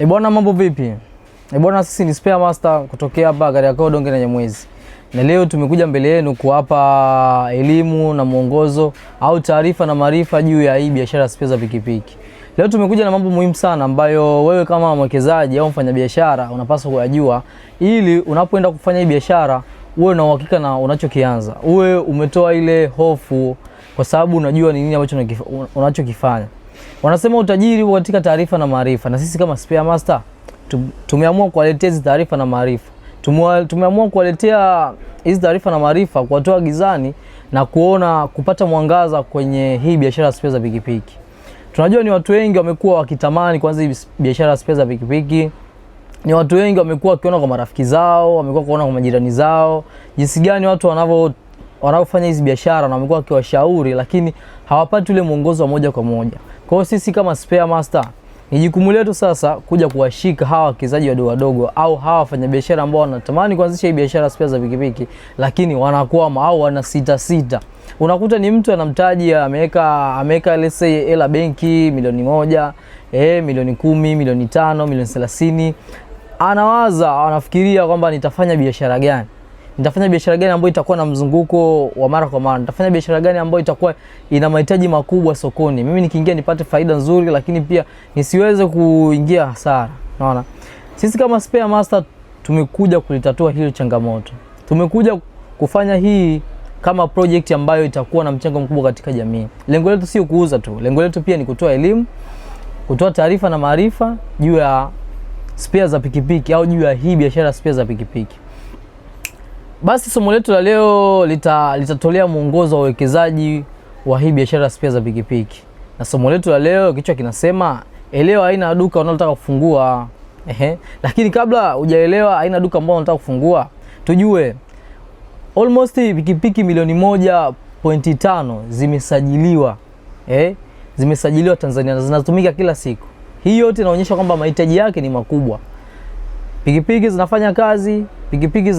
Bwana, mambo vipi? Bwana, sisi ni Spare Master kutokea hapa Kariakoo Donge na Nyamwezi. Na leo tumekuja mbele yenu kuwapa elimu na mwongozo au taarifa na maarifa juu ya hii biashara spare za pikipiki. Leo tumekuja na mambo muhimu sana ambayo wewe kama mwekezaji au mfanyabiashara unapaswa kuyajua ili unapoenda kufanya hii biashara uwe na uhakika na unachokianza. Uwe umetoa ile hofu kwa sababu unajua ni nini ambacho unachokifanya. Wanasema utajiri uko katika taarifa na maarifa, na sisi kama Spare Master tumeamua kuwaletea hizi taarifa na maarifa. Tumeamua kuwaletea hizi taarifa na maarifa kuwatoa gizani na kupata mwangaza kwenye hii biashara spare za pikipiki. Tunajua ni watu wengi wamekuwa wakitamani kwanza hii biashara spare za pikipiki. Ni watu wengi wamekuwa wakiona kwa marafiki zao, wamekuwa kuona kwa majirani zao jinsi gani watu wanavyofanya hizi biashara, na wamekuwa wakiwashauri lakini hawapati ule mwongozo wa moja kwa moja. Kwa hiyo sisi kama Spare Master ni jukumu letu sasa kuja kuwashika hawa wawekezaji wadogo au hawa wafanyabiashara ambao wanatamani kuanzisha hii biashara spare za pikipiki lakini wanakwama au wana sita. Unakuta ni mtu anamtaji ameweka let's say hela benki milioni 1, milioni 10, milioni 5, milioni 30. Anafikiria kwamba nitafanya biashara gani? Nitafanya biashara gani ambayo itakuwa na mzunguko wa mara kwa mara? Nitafanya biashara gani ambayo itakuwa ina mahitaji makubwa sokoni? Mimi nikiingia nipate faida nzuri lakini pia nisiweze kuingia hasara. Unaona? Sisi kama Spare Master tumekuja kulitatua hilo changamoto. Tumekuja kufanya hii kama project ambayo itakuwa na mchango mkubwa katika jamii. Lengo letu sio kuuza tu. Lengo letu pia ni kutoa elimu, kutoa taarifa na maarifa juu ya spare za pikipiki au juu ya hii biashara spare za pikipiki. Basi somo letu la leo litatolea mwongozo wa uwekezaji wa hii biashara spare za pikipiki. Na somo letu la leo kichwa kinasema elewa aina ya duka unalotaka kufungua. Lakini kabla hujaelewa aina ya duka ambalo unataka kufungua, tujue almost pikipiki milioni 1.5 zimesajiliwa. Zimesajiliwa Tanzania na zinatumika kila siku. Hii yote inaonyesha kwamba mahitaji yake ni makubwa. Pikipiki zinafanya kazi, pikipiki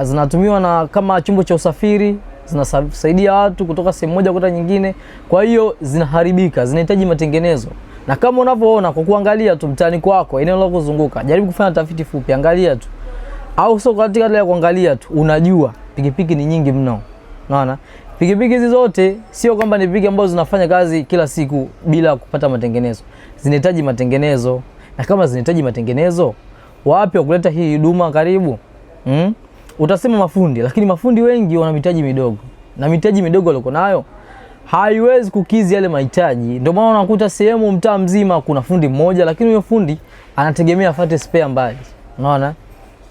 zinatumiwa na kama chombo cha usafiri, zinasaidia watu kutoka sehemu moja kwenda nyingine. Kwa hiyo zinaharibika, zinahitaji matengenezo. Na kama unavyoona kwa kuangalia tu mtaani kwako, eneo lako kuzunguka, jaribu kufanya tafiti fupi, angalia tu. Au sio katika ile ya kuangalia tu, unajua pikipiki ni nyingi mno. Unaona? Pikipiki hizi zote sio kwamba ni pikipiki ambazo zinafanya kazi kila siku bila kupata matengenezo. Zinahitaji matengenezo. Na kama zinahitaji matengenezo, wapi wa kuleta hii huduma karibu? Utasema mafundi, lakini mafundi wengi wana mitaji midogo. Na mitaji midogo walikuwa nayo haiwezi kukizi yale mahitaji. Ndio maana unakuta sehemu mtaa mzima kuna fundi mmoja, lakini huyo fundi anategemea afate spare mbali. Unaona?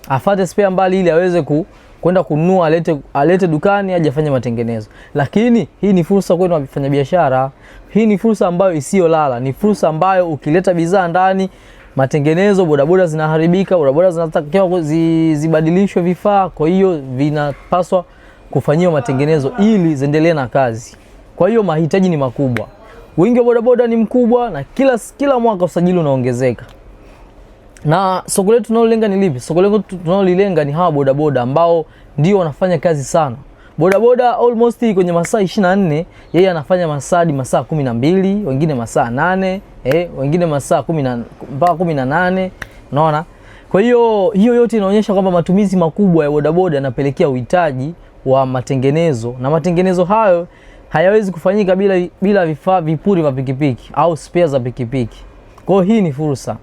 Afate spare mbali ili aweze kwenda kununua, alete dukani aje afanye matengenezo. Lakini hii ni fursa kwenu wafanya biashara. Hii ni fursa ambayo isiyolala. Ni fursa ambayo ukileta bidhaa ndani, matengenezo, bodaboda zinaharibika, bodaboda zinatakiwa zibadilishwe vifaa, kwa hiyo vinapaswa kufanyiwa matengenezo ili ziendelee na kazi. Kwa hiyo mahitaji ni makubwa. Wingi wa bodaboda ni mkubwa na kila mwaka usajili unaongezeka. Na soko letu tunalolenga ni lipi? Soko letu tunalolenga ni hawa bodaboda ambao ndio wanafanya kazi sana. Bodaboda almost kwenye masaa 24, yeye anafanya masaa 12, wengine masaa 8, wengine masaa 10 mpaka 18. Unaona? Kwa hiyo yote inaonyesha kwamba matumizi makubwa ya bodaboda yanapelekea uhitaji wa matengenezo, na matengenezo hayo hayawezi kufanyika bila vifaa vipuri vya pikipiki au spare za pikipiki. Kwa hiyo hii ni fursa.